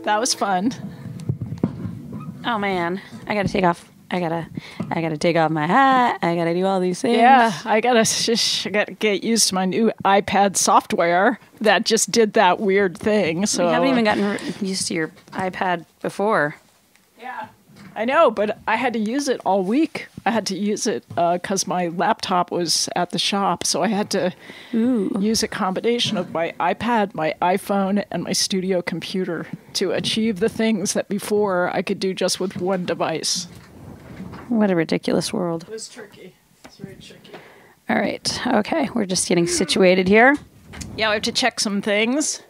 That was fun. Oh man, I gotta take off. I gotta take off my hat. I gotta do all these things. Yeah, I gotta get used to my new iPad software that just did that weird thing. So you haven't even gotten used to your iPad before. Yeah, I know, but I had to use it all week. I had to use it because my laptop was at the shop, so I had to use a combination of my iPad, my iPhone, and my studio computer to achieve the things that before I could do just with one device. What a ridiculous world. It was tricky. It's very tricky. All right. Okay. We're just getting situated here. Yeah, we have to check some things.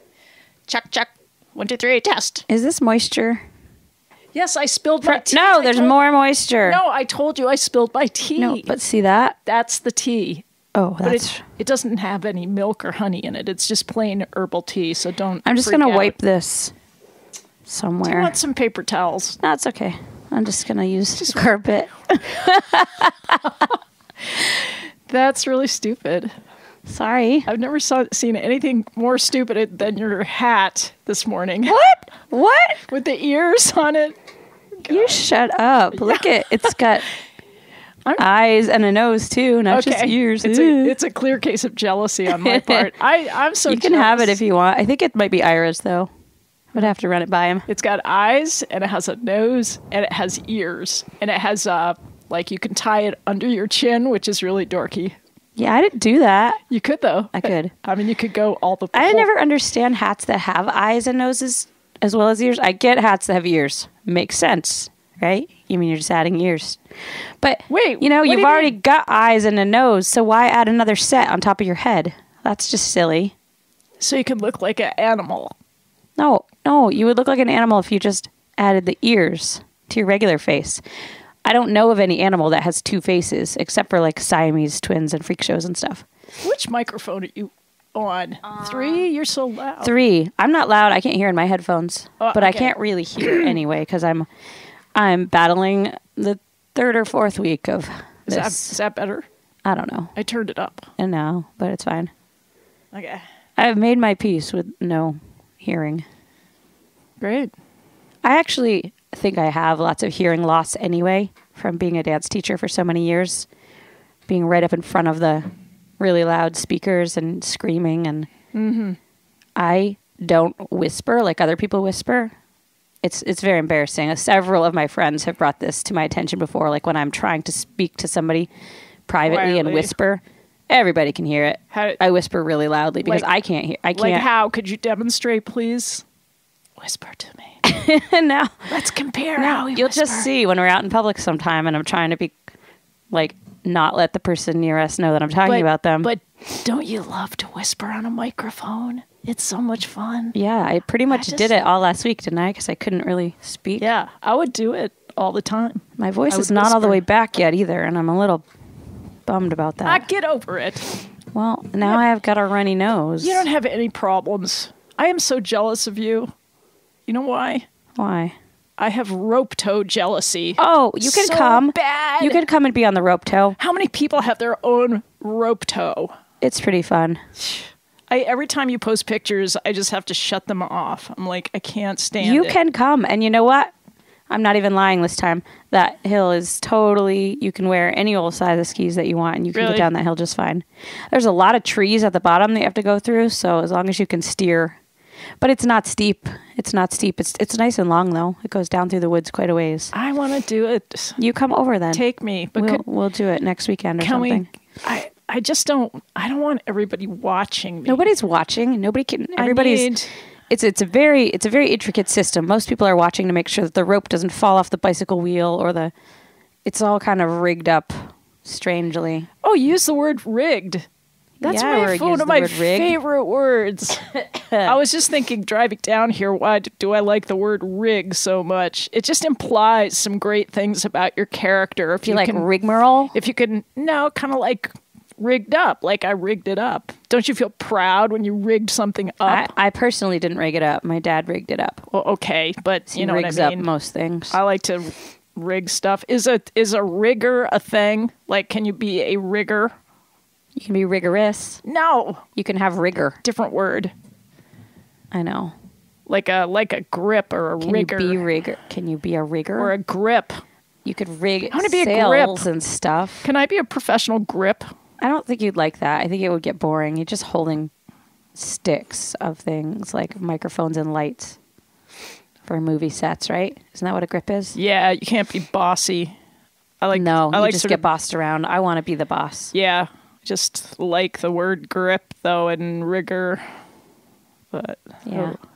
Check. 1, 2, 3, test. Is this moisture? Yes, I spilled my tea. No, there's more moisture. No, I told you I spilled my tea. No, but see that? That's the tea. Oh, that's... But it doesn't have any milk or honey in it. It's just plain herbal tea, so don't I'm just going to wipe this somewhere. Do you want some paper towels? No, it's okay. I'm just going to use this carpet. That's really stupid. Sorry. I've never seen anything more stupid than your hat this morning. What? With the ears on it. God. You shut up. Look at it's got eyes and a nose too, not just ears. It's a clear case of jealousy on my part. I'm so You can jealous. have it if you want. I think it might be Ira's though. I would have to run it by him. It's got eyes and it has a nose and it has ears and it has like you can tie it under your chin, which is really dorky. Yeah, I didn't do that. You could though. I could. I mean, you could go all the. I never understand hats that have eyes and noses as well as ears. I get hats that have ears. Makes sense, right? You mean you're just adding ears? But wait, you've already got eyes and a nose, so why add another set on top of your head? That's just silly. So you can look like an animal. No, you would look like an animal if you just added the ears to your regular face. I don't know of any animal that has two faces, except for like Siamese twins and freak shows and stuff. Which microphone are you on? 3? You're so loud. 3. I'm not loud. I can't hear in my headphones, but okay. I can't really hear anyway because I'm battling the 3rd or 4th week of this. Is that better? I don't know. I turned it up. And now, but it's fine. Okay. I've made my peace with no hearing. Great. I actually think I have lots of hearing loss anyway from being a dance teacher for so many years, being right up in front of the really loud speakers and screaming. And I don't whisper like other people whisper. It's very embarrassing. Several of my friends have brought this to my attention before, like when I'm trying to speak to somebody privately and whisper. Everybody can hear it. I whisper really loudly because I can't hear. I can't. Like how? Could you demonstrate, please? Whisper to me. No. Let's compare. No, you'll just see when we're out in public sometime and I'm trying to be like not let the person near us know that I'm talking about them. But Don't you love to whisper on a microphone? It's so much fun. Yeah, I pretty much did it all last week, didn't I? Because I couldn't really speak. Yeah, I would do it all the time. My voice is not all the way back yet either, and I'm a little bummed about that. Get over it. Well, now I have got a runny nose. You don't have any problems. I am so jealous of you. You know why? Why? I have rope toe jealousy. Oh, you can so come. Bad. You can come and be on the rope toe. How many people have their own rope toe? It's pretty fun. Every time you post pictures, I just have to shut them off. I'm like, I can't stand it. You can come, and you know what? I'm not even lying this time. That hill is totally, you can wear any old size of skis that you want, and you can get down that hill just fine. There's a lot of trees at the bottom that you have to go through, so as long as you can steer. But it's not steep. It's not steep. It's nice and long, though. It goes down through the woods quite a ways. I want to do it. You come over then. Take me. But we'll do it next weekend or something. I just don't. I don't want everybody watching me. Nobody's watching. Nobody can. Everybody's. It's a very intricate system. Most people are watching to make sure that the rope doesn't fall off the bicycle wheel or it's all kind of rigged up strangely. Oh, use the word rigged. That's one of my favorite words. I was just thinking, driving down here, why do I like the word rig so much? It just implies some great things about your character. If you like rigmarole? If you can, no, kind of like rigged up, like I rigged it up. Don't you feel proud when you rigged something up? I personally didn't rig it up. My dad rigged it up. Well, okay, but you know what I mean. He rigs up most things. I like to rig stuff. Is a rigger a thing? Like, can you be a rigger? You can be rigorous. No. You can have rigor. Different word. I know. Like a grip or a rigger. Can you be a rigger? Or a grip. You could rig I want to be sails a grip. And stuff. Can I be a professional grip? I don't think you'd like that. I think it would get boring. You're just holding sticks of things like microphones and lights for movie sets, right? Isn't that what a grip is? Yeah, you can't be bossy. You just get bossed around. I want to be the boss. Yeah, just like the word grip, though, and rigor. But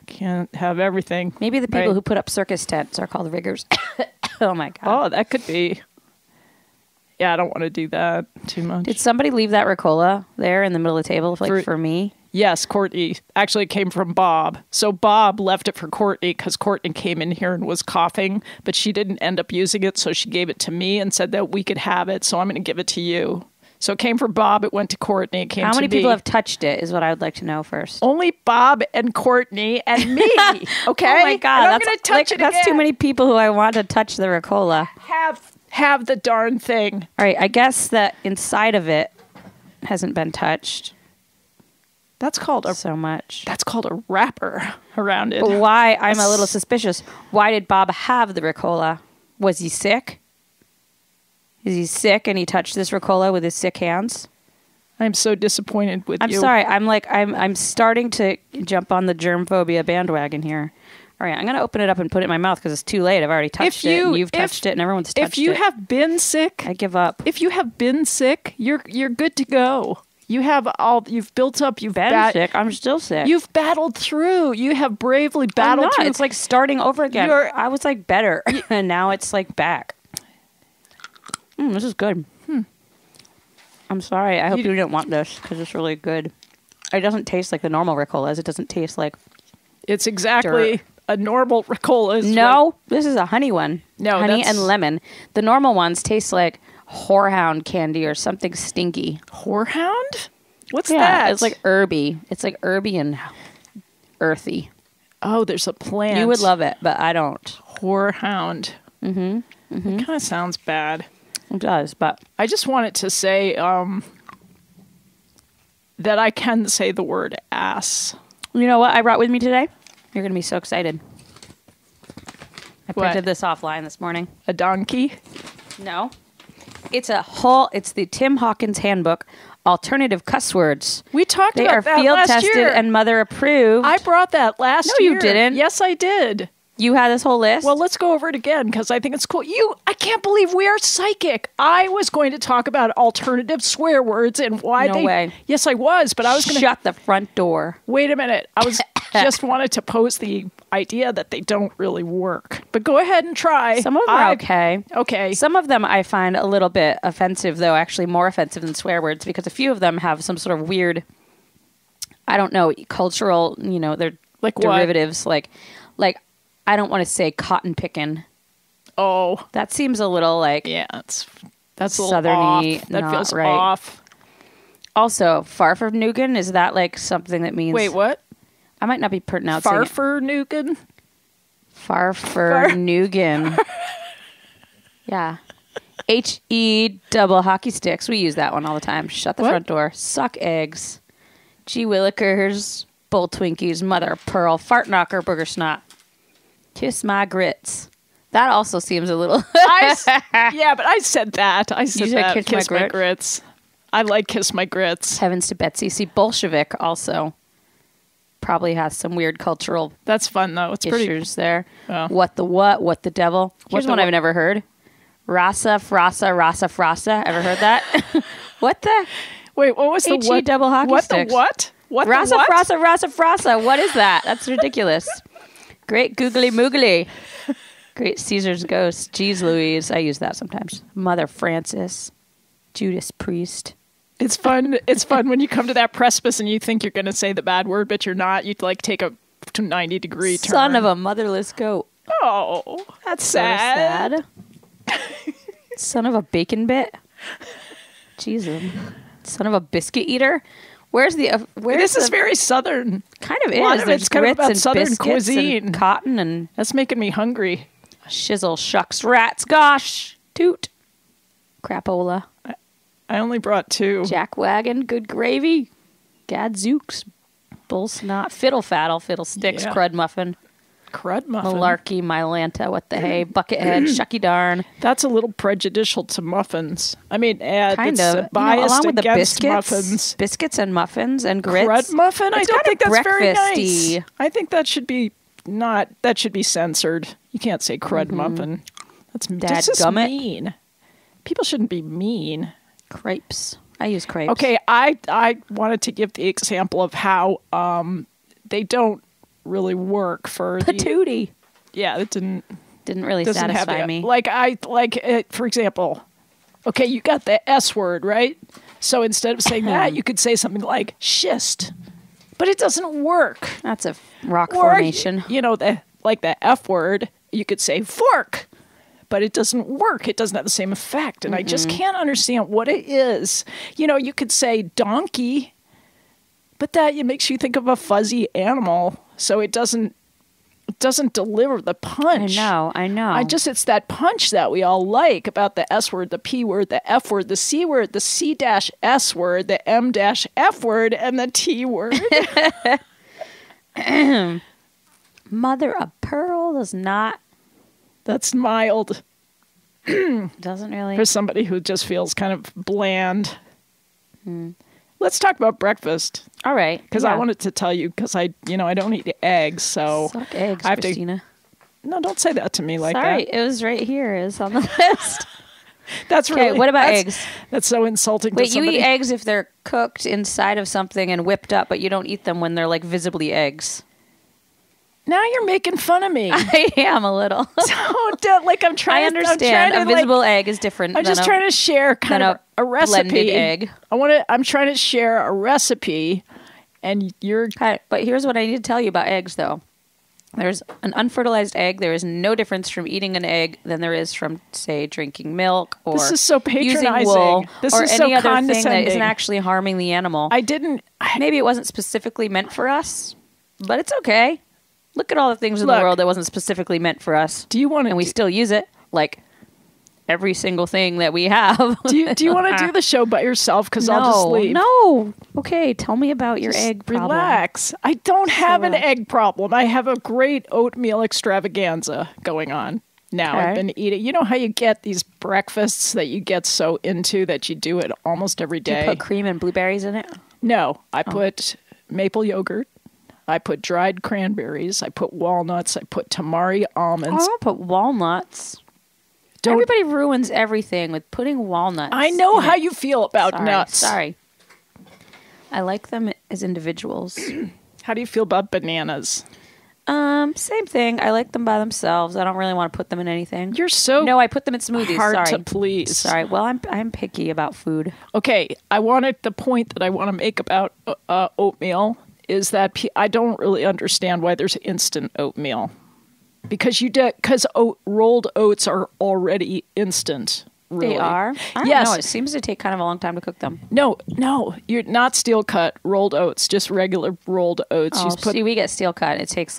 can't have everything. Maybe the people who put up circus tents are called riggers. Oh, my God. Oh, that could be. Yeah, I don't want to do that too much. Did somebody leave that Ricola there in the middle of the table for me? Yes, Courtney. Actually, it came from Bob. So Bob left it for Courtney because Courtney came in here and was coughing, but she didn't end up using it, so she gave it to me and said that we could have it, so I'm going to give it to you. So it came from Bob, it went to Courtney, it came to me. How many people have touched it is what I would like to know first. Only Bob and Courtney and me, okay? Oh, my God. I'm going to touch it That's again. too many people who I want to touch the Ricola. Have the darn thing. All right, I guess that inside of it hasn't been touched. That's called so much. That's called a wrapper around it. But why? I'm a little suspicious. Why did Bob have the Ricola? Was he sick? Is he sick and he touched this Ricola with his sick hands? I'm so disappointed with you. I'm sorry. I'm starting to jump on the germ phobia bandwagon here. All right, I'm going to open it up and put it in my mouth because it's too late. I've already touched it, and you've touched it, and everyone's touched it. If you have been sick... I give up. If you have been sick, you're good to go. You've built up... You've been sick. I'm still sick. You've battled through. You have bravely battled through. It's like starting over again. I was like better, and now it's like back. This is good. I'm sorry. I hope you didn't want this because it's really good. It doesn't taste like the normal Ricolas. It doesn't taste like... It's exactly... dirt. A normal Ricola is this is a honey one. No, honey and lemon. The normal ones taste like horehound candy or something stinky. Horehound? What's that? It's like herby. It's like herby and earthy. Oh, there's a plant. You would love it, but I don't. Horehound. It kind of sounds bad. It does, but I just wanted to say that I can say the word ass. You know what I brought with me today? You're going to be so excited. I printed this offline this morning. A donkey? No. It's the Tim Hawkins Handbook, Alternative Cuss Words. We talked about that last year. They are field tested and mother approved. I brought that last year. No, you didn't. Yes, I did. You had this whole list? Well, let's go over it again because I think it's cool. I can't believe we are psychic. I was going to talk about alternative swear words and why No way. Yes, I was, but I was going to... Shut the front door. Wait a minute. just wanted to pose the idea that they don't really work. But go ahead and try. Some of them are okay. Okay. Some of them I find a little bit offensive, though, actually more offensive than swear words, because a few of them have some sort of weird, I don't know, cultural, they're like derivatives. Like I don't want to say cotton picking. Oh. That seems a little like... Yeah, that's a little southerny, off. That feels right. off. Also, farfernugan, is that like something that means... Wait, what? I might not be pronouncing Farfernugan? Farfernugan. Yeah. H-E double hockey sticks. We use that one all the time. Shut the front door. Suck eggs. Gee willikers. Bull Twinkies. Mother of pearl. Fart knocker. Booger snot. Kiss my grits. That also seems a little... Yeah, but I said that. I said that. Kiss my grits. I like kiss my grits. Heavens to Betsy. See, Bolshevik also probably has some weird cultural... That's fun, though. It's pretty... issues there. Oh. What the devil? Here's one I've never heard. Rasa, frasa, rasa, frasa. Ever heard that? What the... Wait, what was the H-E what? double hockey what sticks. The what? What Rasa, the what? frasa, rasa, frasa. What is that? That's ridiculous. Great googly moogly. Great Caesar's ghost. Jeez Louise. I use that sometimes. Mother Francis. Judas Priest. It's fun. It's fun when you come to that precipice and you think you're going to say the bad word, but you're not. You'd like take a 90-degree turn. Son of a motherless goat. Oh, that's sad. Son of a bacon bit. Jesus. Son of a biscuit eater. This is very southern. Kind of is. A lot of it's kind of about southern cuisine. And cotton and... That's making me hungry. Shizzle, shucks, rats, gosh, toot. Crapola. I only brought 2. Jackwagon, good gravy. Gadzooks. Bull snot. Fiddle faddle, fiddlesticks, Yeah. crud muffin. Crud muffin. Malarkey, Mylanta, what the hey, buckethead, shucky darn. That's a little prejudicial to muffins. I mean, kind of biased along with against the muffins. Biscuits and muffins and grits. Crud muffin? I don't think that's very breakfasty. nice. I think that should be that should be censored. You can't say crud muffin. That's just mean. People shouldn't be mean. Crepes. I use crepes. Okay, I wanted to give the example of how they don't really work for patootie. Yeah, it didn't really satisfy me. For example, okay, you got the S word, right? So instead of saying that, you could say something like schist. But it doesn't work. That's a rock formation. The F word, you could say fork. But it doesn't work. It doesn't have the same effect. And I just can't understand what it is. You could say donkey, but that makes you think of a fuzzy animal. So it doesn't deliver the punch. I know. It's that punch that we all like about the S word, the P word, the F word, the C word, the C-S word, the M-F word, and the T word. Mother of pearl does not. That's mild. Doesn't really. For somebody who just feels kind of bland. Let's talk about breakfast. All right. Because I wanted to tell you, because I don't eat eggs, so... Suck eggs, Kristina. No, don't say that to me like Sorry, that. it was right here. It's on the list. That's really... Okay, what about eggs? That's so insulting to somebody. Wait, you eat eggs if they're cooked inside of something and whipped up, but you don't eat them when they're, visibly eggs. Now you're making fun of me. I am a little. I'm trying. I understand. A visible egg is different. I'm just trying to share kind of a recipe. Blended egg. I'm trying to share a recipe, and you're. But here's what I need to tell you about eggs, though. There's an unfertilized egg. There is no difference from eating an egg than there is from, say, drinking milk or this is so patronizing. Using wool this or is any so other condescending. thing that isn't actually harming the animal. Maybe it wasn't specifically meant for us, but it's okay. Look at all the things in the world that wasn't specifically meant for us. Do you want to? And we still use it, like every single thing that we have. Do you want to do the show by yourself? Because I'll just leave. No. Okay, tell me about your egg problem. Relax. I don't have an egg problem. I have a great oatmeal extravaganza going on now. Okay. I've been eating. You know how you get these breakfasts that you get so into that you do it almost every day? Do you put cream and blueberries in it? No, I put maple yogurt. I put dried cranberries. I put walnuts. I put tamari almonds. I don't put walnuts. Everybody ruins everything with putting walnuts. I know how you feel about nuts. Sorry. I like them as individuals. How do you feel about bananas? Same thing. I like them by themselves. I don't really want to put them in anything. You're so No, I put them in smoothies. hard Sorry. to please. Sorry. Well, I'm picky about food. Okay, the point that I want to make about oatmeal is that I don't really understand why there's instant oatmeal. Because rolled oats are already instant. Really. They are? I don't know. It seems to take kind of a long time to cook them. No, you're not steel cut rolled oats, just regular rolled oats. Oh, see, we get steel cut. It takes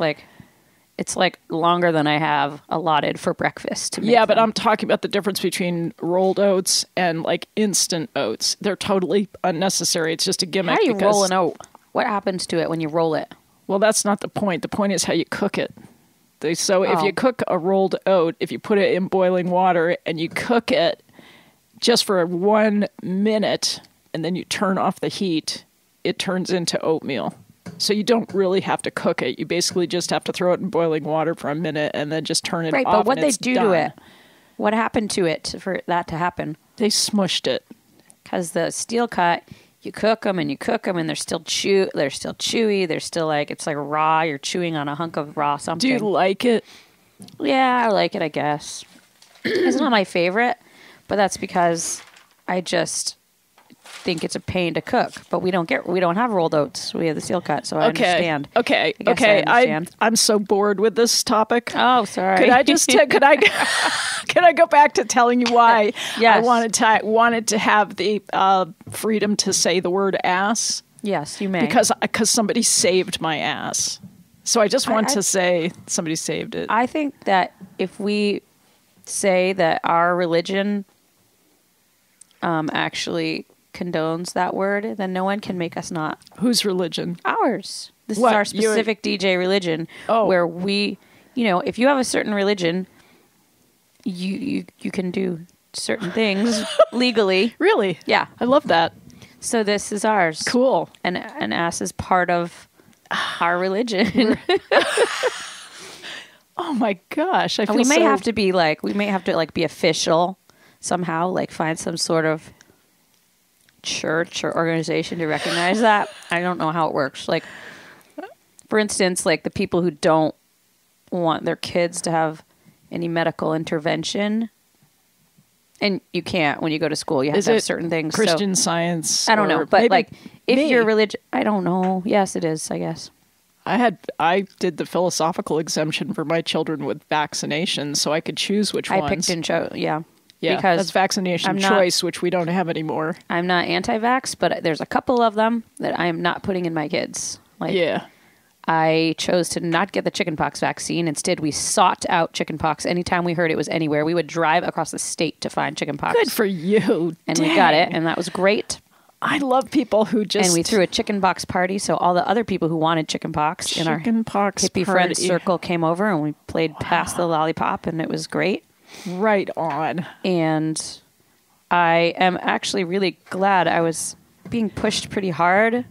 it's longer than I have allotted for breakfast to make Yeah, but them. I'm talking about the difference between rolled oats and instant oats. They're totally unnecessary. It's just a gimmick. How do you roll an oat? What happens to it when you roll it? Well, that's not the point. The point is how you cook it. If you cook a rolled oat, if you put it in boiling water and you cook it just for 1 minute and then you turn off the heat, it turns into oatmeal. So you don't really have to cook it. You basically just have to throw it in boiling water for a minute and then just turn it off. Right, but what they do done. to it? What happened to it for that to happen? They smushed it. Because the steel cut, you cook them and they're still chewy. They're still it's like raw. You're chewing on a hunk of raw something. Do you like it? Yeah, I like it, I guess. It's not my favorite, but that's because I just think it's a pain to cook. But we don't have rolled oats. We have the steel cut, so I understand. Okay. I understand. I'm so bored with this topic. Oh, sorry. Could I just could I go back to telling you why Yes. I wanted to have the freedom to say the word ass? Yes, you may. Because somebody saved my ass. So I just want to say somebody saved it. I think that if we say that our religion actually condones that word, then no one can make us not. Whose religion? Ours. This What? is our specific DJ religion, where we, if you have a certain religion, you can do certain things legally. Really? Yeah. I love that. So this is ours. Cool. And an ass is part of our religion. Oh my gosh. We may have to be be official somehow, find some sort of church or organization to recognize that. I don't know how it works. For instance, the people who don't want their kids to have any medical intervention, and you can't when you go to school. You have to have certain things. Christian Science. I don't know, but if me. you're religious, I don't know. Yes, it is. I guess. I did the philosophical exemption for my children with vaccination, so I could choose which ones. I picked and chose. Yeah. Yeah, because that's vaccination choice, which we don't have anymore. I'm not anti-vax, but there's a couple of them that I am not putting in my kids. Yeah. I chose to not get the chickenpox vaccine. Instead, we sought out chickenpox anytime we heard it was anywhere. We would drive across the state to find chickenpox. Good for you. And we got it, and that was great. I love people who just... And we threw a chickenpox party, so all the other people who wanted chickenpox in our hippie friend circle came over, and we played Pass the Lollipop, and it was great. Right on. And I am actually really glad. I was being pushed pretty hard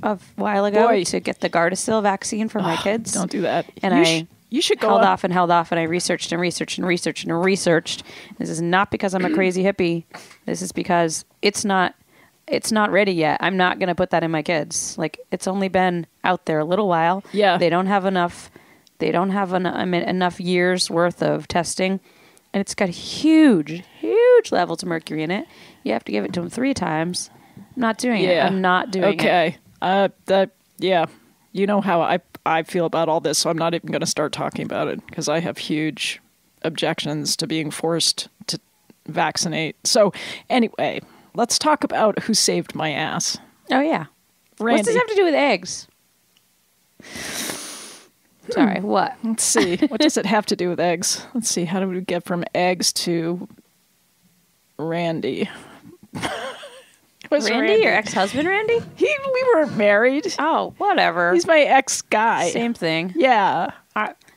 a while ago to get the Gardasil vaccine for my kids. Don't do that. And you should go held off, and I researched and researched and researched and researched. This is not because I'm a crazy hippie. This is because it's not ready yet. I'm not going to put that in my kids. It's only been out there a little while. Yeah. They don't have enough enough years worth of testing. And it's got huge, huge levels of mercury in it. You have to give it to them 3 times. I'm not doing it. I'm not doing it. Okay. Yeah. You know how I feel about all this, so I'm not even going to start talking about it because I have huge objections to being forced to vaccinate. So anyway, let's talk about who saved my ass. Oh, yeah. Randy. What does this have to do with eggs? Sorry, what? Let's see. What does it have to do with eggs? Let's see. How do we get from eggs to Randy? Randy, your ex-husband, Randy? We were married. Oh, whatever. He's my ex-guy. Same thing. Yeah.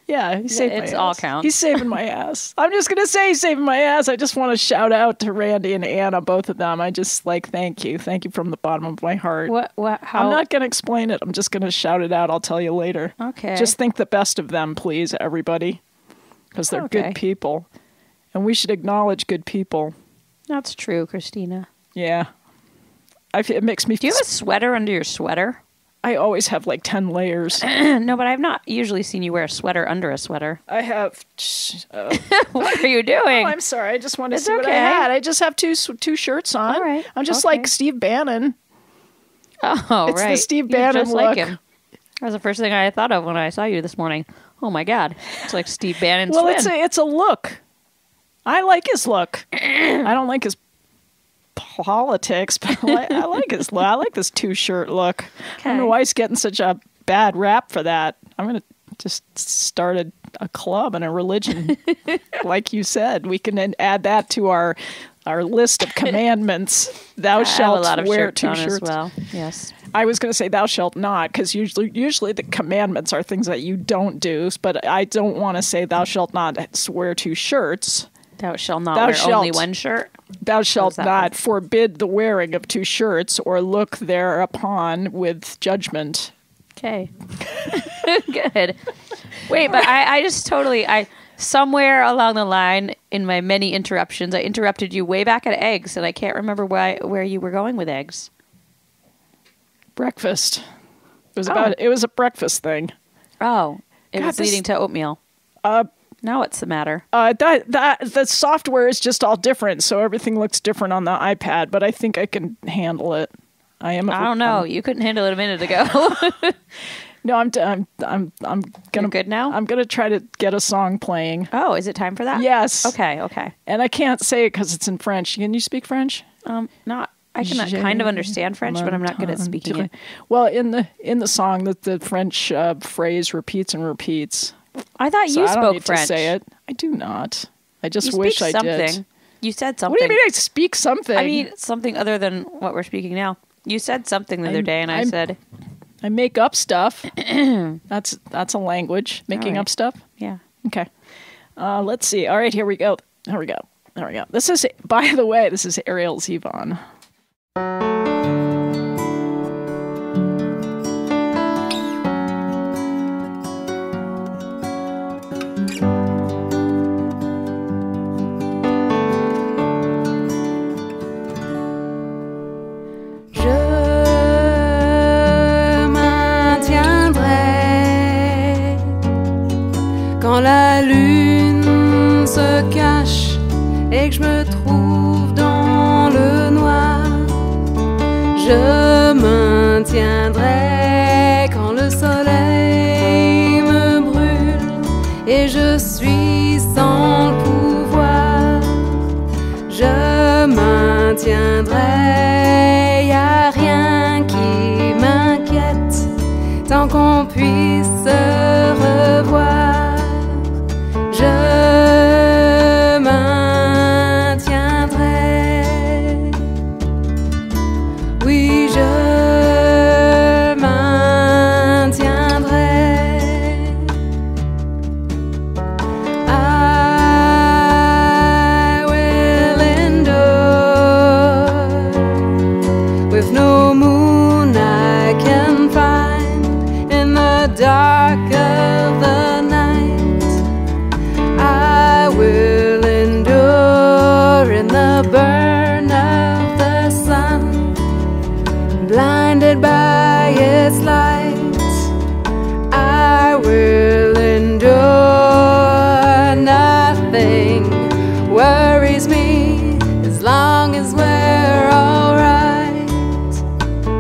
Yeah, he saved my ass. It's all counts. He's saving my ass. I'm just going to say he's saving my ass. I just want to shout out to Randy and Anna, both of them. I just thank you. Thank you from the bottom of my heart. How? I'm not going to explain it. I'm just going to shout it out. I'll tell you later. Okay. Just think the best of them, please, everybody. Because they're good people. And we should acknowledge good people. That's true, Kristina. Yeah. It makes me Do you have a sweater under your sweater? I always have like 10 layers. No, but I've not usually seen you wear a sweater under a sweater. I have. What are you doing? I'm sorry. I just want to It's see what I okay. had. I just have two shirts on. All right. I'm just Okay. like Steve Bannon. Oh, It's the right. Steve You're Bannon just like look. him. That was the first thing I thought of when I saw you this morning. Oh my God, it's like Steve Bannon's Well, twin. it's a look. I like his look. I don't like his politics, but I like his look. I like this 2-shirt look. I don't know Okay. why he's getting such a bad rap for that. I'm gonna just start a club and a religion, like you said. We can then add that to our list of commandments. Thou I have shalt a lot of wear shirts 2 on shirts. as well. Yes. I was going to say thou shalt not, because usually the commandments are things that you don't do. But I don't want to say thou shalt not wear 2 shirts. Thou shalt not Thou wear shalt. only one shirt. Thou shalt that not mean? forbid the wearing of 2 shirts, or look thereupon with judgment. Okay. Good. Wait, but I just totally, somewhere along the line in my many interruptions, I interrupted you way back at eggs, and I can't remember where you were going with eggs. Breakfast. Oh. It was a breakfast thing. Oh, it God, was this- leading to oatmeal. Now what's the matter? The software is just all different, so everything looks different on the iPad. But I think I can handle it. I don't know. You couldn't handle it a minute ago. No, I'm gonna. You're good now? I'm gonna try to get a song playing. Oh, is it time for that? Yes. Okay. And I can't say it because it's in French. Can you speak French? Not. I can kind of understand French, but I'm not good at speaking it. Well, in the song, the French phrase repeats and repeats. I thought So you I don't spoke need French. to say it. I do not. I just You wish speak I something. did. You said something. What do you mean I speak something? I mean something other than what we're speaking now. You said something the other day, and I said, I make up stuff. That's a language. Making right. up stuff. yeah. Okay. Let's see. All right, here we go. This is, by the way, this is Ariel Zevon. Quand la lune se cache et que je me trouve dans le noir, je maintiendrai quand le soleil me brûle et je suis sans le pouvoir. Je maintiendrai, y a rien qui m'inquiète tant qu'on puisse se revoir. Je maintiendrai, oui, je maintiendrai. I will endure with no moon I can find in the dark of the night. I will endure in the burn of the sun, blinded by its light. I will endure, nothing worries me as long as we're all right.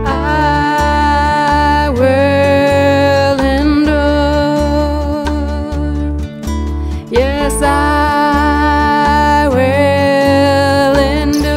I will endure, yes, I will endure.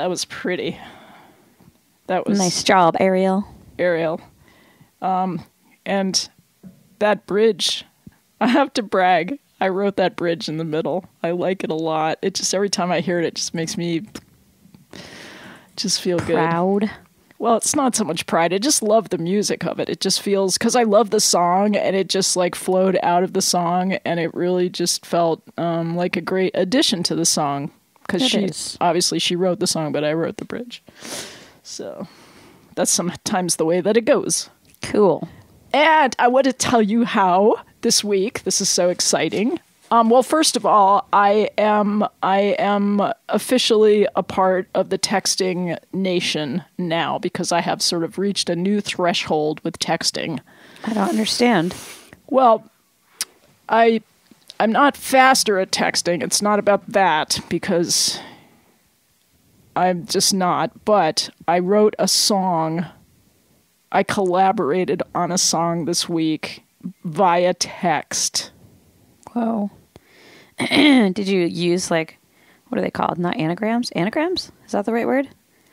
That was pretty. That was Nice job, Ariel. Ariel. And that bridge, I have to brag. I wrote that bridge in the middle. I like it a lot. It just, every time I hear it, it just makes me just feel Proud. good. Well, it's not so much pride. I just love the music of it. It just feels, because I love the song, and it just like flowed out of the song, and it really just felt like a great addition to the song. Because obviously she wrote the song, but I wrote the bridge. So that's sometimes the way that it goes. Cool. And I want to tell you how this week. This is so exciting. Well, first of all, I am officially a part of the texting nation now, because I have sort of reached a new threshold with texting. I don't understand. Well, I'm not faster at texting. It's not about that, because I'm just not. But I wrote a song. I collaborated on a song this week via text. Whoa. Did you use, like, what are they called? Not anagrams? Anagrams? Is that the right word?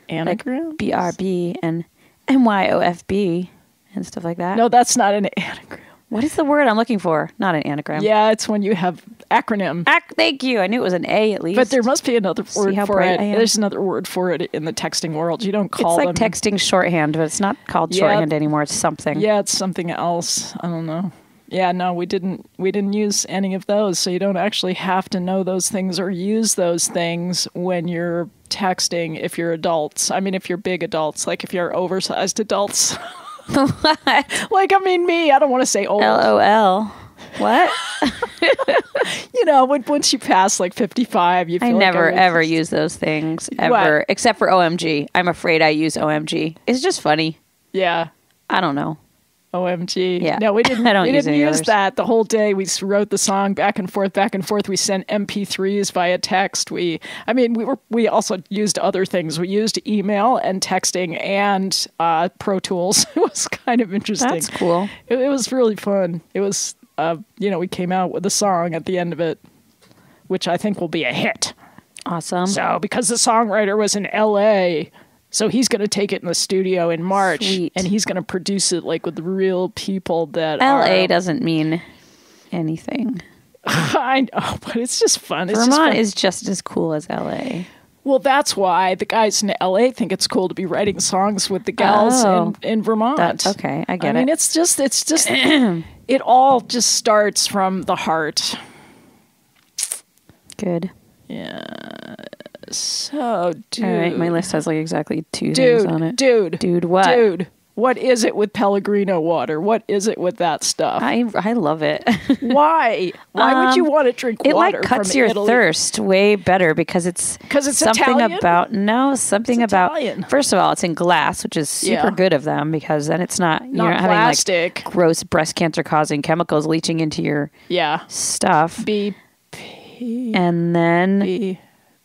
Anagrams? Like BRB and MYOFB and stuff like that? No, that's not an anagram. What is the word I'm looking for? Not an anagram. Yeah, it's when you have acronym. Thank you. I knew it was an A at least. But there must be another word for it. I am. There's another word for it in the texting world. You don't call It's like them. texting shorthand, but it's not called shorthand anymore. It's something. Yeah, it's something else. I don't know. Yeah, no, we didn't use any of those, so you don't actually have to know those things or use those things when you're texting if you're adults. I mean, if you're big adults, like if you're oversized adults. Like, I mean, me, I don't want to say old. LOL. What? You know, once you pass like 55, you feel I like never ever use those things ever, except for OMG. I'm afraid I use OMG. It's just funny. Yeah. I don't know. OMG. Yeah. No, we didn't. I don't we use didn't any use others. that the whole day. We wrote the song back and forth, back and forth. We sent MP3s via text. We also used other things. We used email and texting and Pro Tools. It was kind of interesting. That's cool. It was really fun. It was, we came out with a song at the end of it, which I think will be a hit. Awesome. So, because the songwriter was in LA, so he's going to take it in the studio in March. Sweet. And he's going to produce it like with real people that LA doesn't mean anything. I know, but it's just fun. It's Vermont just fun. is just as cool as LA. Well, that's why the guys in LA think it's cool to be writing songs with the gals in Vermont. Okay, I get it. I mean, it's just it all just starts from the heart. Good. Yeah. So, dude. All right, my list has like exactly two things on it. Dude, what? Dude, what is it with Pelligrino water? What is it with that stuff? I love it. Why? Why would you want to drink water? It like cuts from your Italy? thirst way better because it's something Italian? about something It's about. Italian. First of all, it's in glass, which is super good of them because then it's not you're not having plastic. like gross breast cancer causing chemicals leaching into your stuff. BP. And then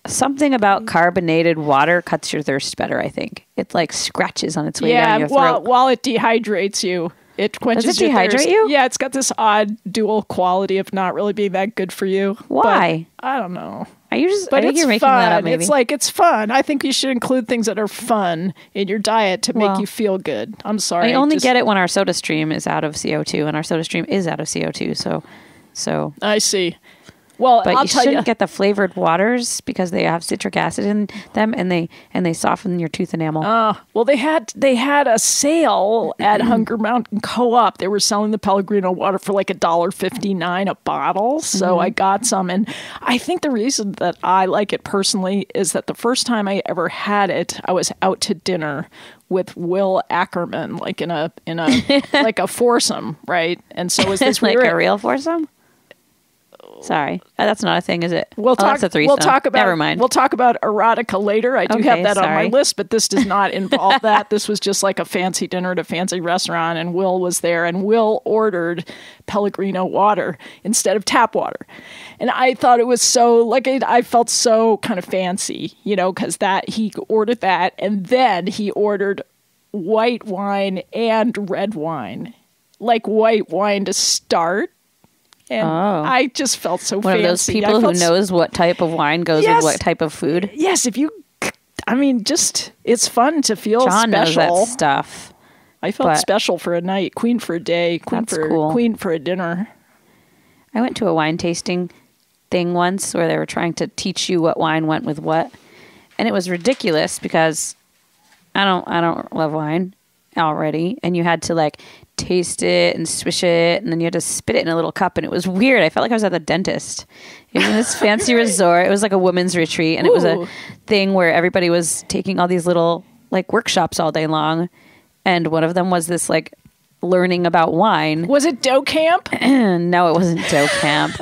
something about carbonated water cuts your thirst better, I think. It like scratches on its way down your throat. While it dehydrates you, it quenches Does it your dehydrate thirst. you? Yeah, it's got this odd dual quality of not really being that good for you. Why? But I don't know. I But think it's you're making fun. that up, maybe. It's fun. I think you should include things that are fun in your diet to make you feel good. I'm sorry. I only get it when our soda stream is out of CO2, and our soda stream is out of CO2, so I see. Well, but I'll you tell shouldn't get the flavored waters because they have citric acid in them, and they soften your tooth enamel. Well, they had a sale at Hunger Mountain Co-op. They were selling the Pelligrino water for like $1.59 a bottle. So I got some, and I think the reason that I like it personally is that the first time I ever had it, I was out to dinner with Will Ackerman, like in a like a foursome, right? And so was this like a real foursome? Sorry, that's not a thing, is it? That's a threesome. We'll talk about. Never mind. We'll talk about erotica later. I do have that on my list, but this does not involve that. This was just like a fancy dinner at a fancy restaurant, and Will was there, and Will ordered Pelligrino water instead of tap water, and I thought it was so I felt so kind of fancy, because he ordered that, and then he ordered white wine and red wine, like white wine to start. And I just felt so fancy. One of those people who knows what type of wine goes with what type of food. Yes, I mean, just it's fun to feel John knows special. that stuff. I felt but special for a night, queen for a day, That's cool. queen for a dinner. I went to a wine tasting thing once where they were trying to teach you what wine went with what, and it was ridiculous because I don't love wine already, and you had to like taste it and swish it, and then you had to spit it in a little cup, and it was weird. I felt like I was at the dentist. It was in this fancy resort. It was like a women's retreat, and it was a thing where everybody was taking all these little like workshops all day long, and one of them was this like learning about wine. Was it dough camp? No, it wasn't dough camp.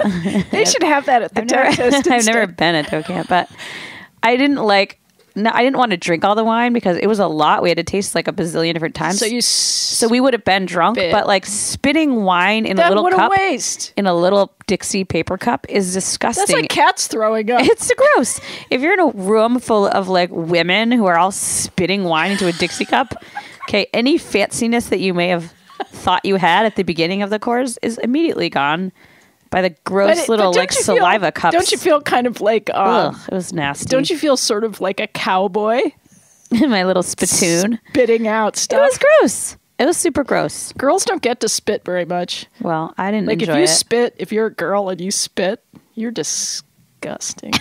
They should have that at the dentist. I've never been at dough camp, but I didn't want to drink all the wine because it was a lot. We had to taste like a bazillion different times. So we would have been drunk, but like spitting wine in a little cup, in a little Dixie paper cup is disgusting. That's like cats throwing up. It's gross. If you're in a room full of like women who are all spitting wine into a Dixie cup, okay, any fanciness that you may have thought you had at the beginning of the course is immediately gone by the gross little like saliva cups. Don't you feel kind of like ugh, it was nasty. Don't you feel sort of like a cowboy? My little spittoon spitting out stuff. It was gross. It was super gross. Girls don't get to spit very much. Well, I didn't like enjoy if you it. spit, if you're a girl and you spit, you're disgusting.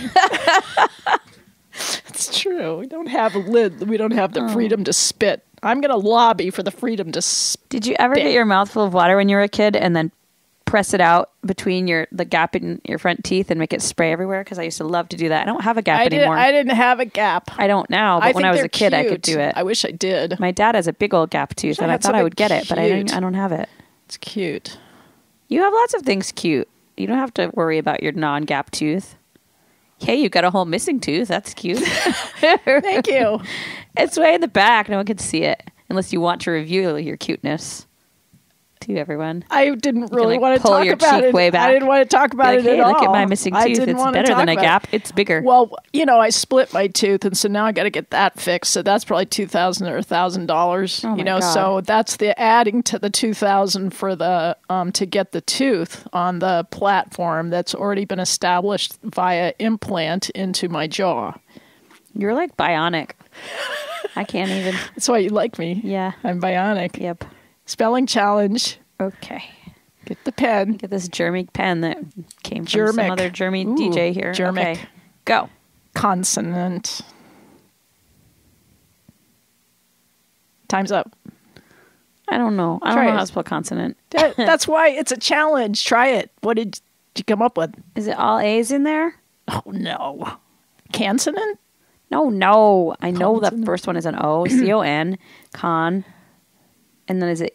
It's true. We don't have a lid. We don't have the freedom to spit. I'm going to lobby for the freedom to spit. Did you ever get your mouth full of water when you were a kid and then press it out between the gap in your front teeth and make it spray everywhere? Because I used to love to do that. I don't have a gap anymore. I didn't have a gap. I don't now, but when I was a kid, I could do it. I wish I did. My dad has a big old gap tooth, and I thought I would get it, but I don't have it. It's cute. You have lots of things cute. You don't have to worry about your non-gap tooth. Hey, you got a whole missing tooth. That's cute. Thank you. It's way in the back. No one can see it unless you want to reveal your cuteness to everyone. I didn't really want to talk about it. Way back. I didn't want to talk about it at all. Look at my missing tooth. It's better than a gap. It's bigger. Well, I split my tooth, and so now I got to get that fixed. So that's probably $2,000 or $1,000. Oh my God. So that's the adding to the $2,000 for the to get the tooth on the platform that's already been established via implant into my jaw. You're like bionic. I can't even. That's why you like me. Yeah, I'm bionic. Yep. Spelling challenge. Okay. Get the pen. Get this Germic pen that came from some other German DJ here. Germic. Okay. Go. Consonant. Time's up. I don't know. I don't know how to spell consonant. That's why it's a challenge. Try it. What did you come up with? Is it all A's in there? Oh, no. Consonant? No. I know the first one is an O. C-O-N. Con. And then is it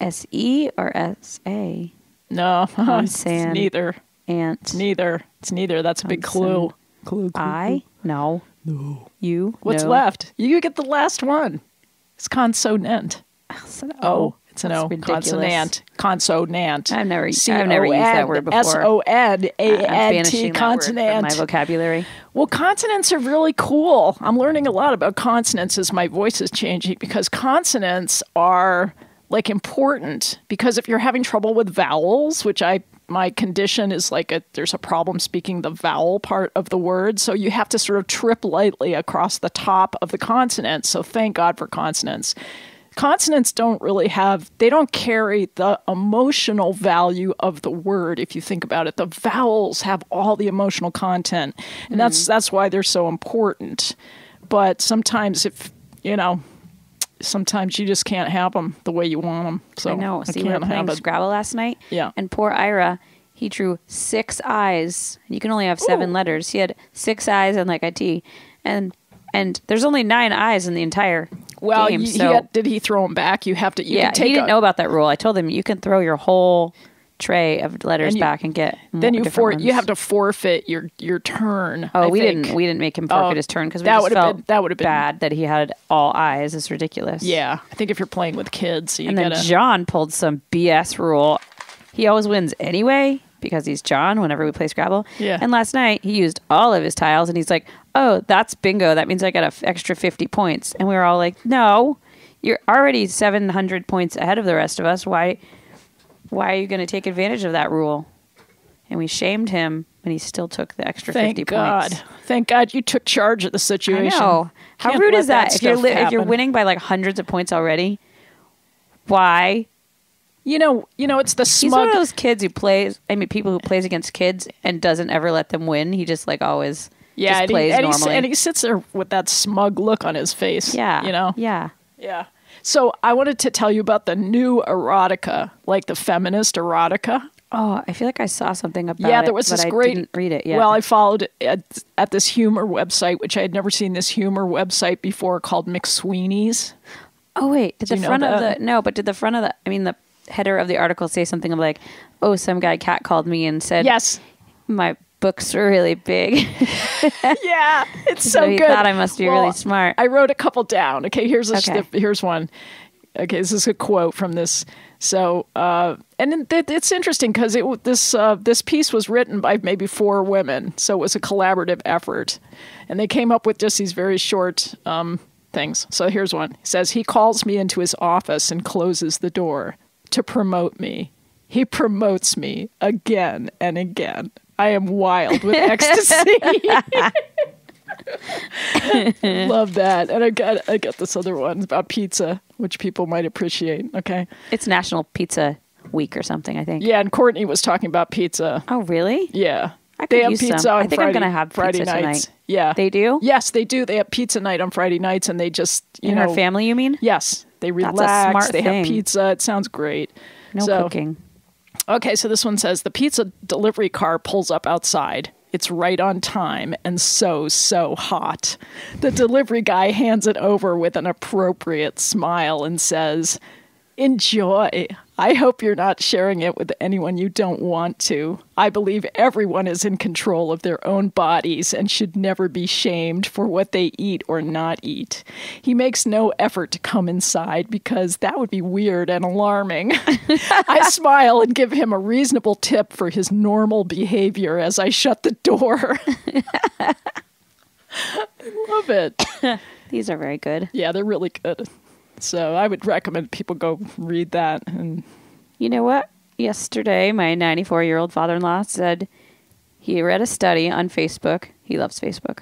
S-E or S-A? No. It's neither. Ant. It's neither. That's a big clue. Clue. I? No. You? What's left? You get the last one. It's consonant. It's an O. It's an O. Ridiculous. Consonant. Consonant. I've never used that word before. S-O-N-A-N-T. Consonant. From my vocabulary. Well, consonants are really cool. I'm learning a lot about consonants as my voice is changing because consonants are like important because if you're having trouble with vowels, which my condition is like there's a problem speaking the vowel part of the word. So you have to sort of trip lightly across the top of the consonant. So thank God for consonants. Consonants don't carry the emotional value of the word if you think about it. The vowels have all the emotional content, and that's why they're so important. But sometimes sometimes you just can't have them the way you want them. So I know. See, we were playing Scrabble last night, and poor Ira, he drew 6 I's. You can only have 7 letters. He had 6 I's and like a T, and there's only 9 I's in the entire game. Did he throw them back? You have to. He didn't know about that rule. I told him you can throw your whole tray of letters back and get. Then you have to forfeit your turn. Oh, we didn't make him forfeit his turn because that would have been bad that he had all I's. It's ridiculous. Yeah, I think if you're playing with kids, then John pulled some BS rule. He always wins anyway because he's John whenever we play Scrabble. Yeah. And last night he used all of his tiles and he's like, "Oh, that's bingo. That means I got an extra 50 points." And we were all like, "No, you're already 700 points ahead of the rest of us. Why are you going to take advantage of that rule?" And we shamed him, and he still took the extra 50 points. Thank God you took charge of the situation. I know. How Can't rude let is that? If you're stuff if you're happen. winning by like hundreds of points already, why? You know, it's the He's one smug. of those kids who plays. I mean, people who plays against kids and doesn't ever let them win. He just like always just and plays normally. and he sits there with that smug look on his face. Yeah. You know? Yeah. Yeah. So I wanted to tell you about the new erotica, like the feminist erotica. Oh, I feel like I saw something about it. Yeah, there was but this I great. didn't read it yet. Well, I followed at this humor website, which I had never seen this humor website before, called McSweeney's. oh wait, did Do the you know front of that? the no? But did the front of the? I mean, the header of the article say something of like, oh, some guy cat called me and said, Yes. my books are really big. Yeah, it's so So he good. thought I must be really smart. I wrote a couple down. Okay, here's Okay. here's one. Okay, this is a quote from this. So, it's interesting because this piece was written by maybe 4 women, so it was a collaborative effort, and they came up with just these very short things. So here's one. It says, he calls me into his office and closes the door to promote me. He promotes me again and again. I am wild with ecstasy. Love that. And I got this other one about pizza, which people might appreciate. Okay. It's National Pizza Week or something, I think. Yeah, and Courtney was talking about pizza. Oh, really? Yeah. I They could have use pizza some. on I think Friday, I'm going to have Friday pizza nights. tonight. Yeah. They do? Yes, they do. They have pizza night on Friday nights, and they just, In her family, you mean? Yes. They That's a relax. smart They thing. have pizza. It sounds great. No cooking. Okay, so this one says, the pizza delivery car pulls up outside. It's right on time and so hot. The delivery guy hands it over with an appropriate smile and says, enjoy. I hope you're not sharing it with anyone you don't want to. I believe everyone is in control of their own bodies and should never be shamed for what they eat or not eat. He makes no effort to come inside because that would be weird and alarming. I smile and give him a reasonable tip for his normal behavior as I shut the door. I love it. These are very good. Yeah, they're really good. So I would recommend people go read that. And You know what? Yesterday, my 94-year-old father-in-law said he read a study on Facebook. He loves Facebook.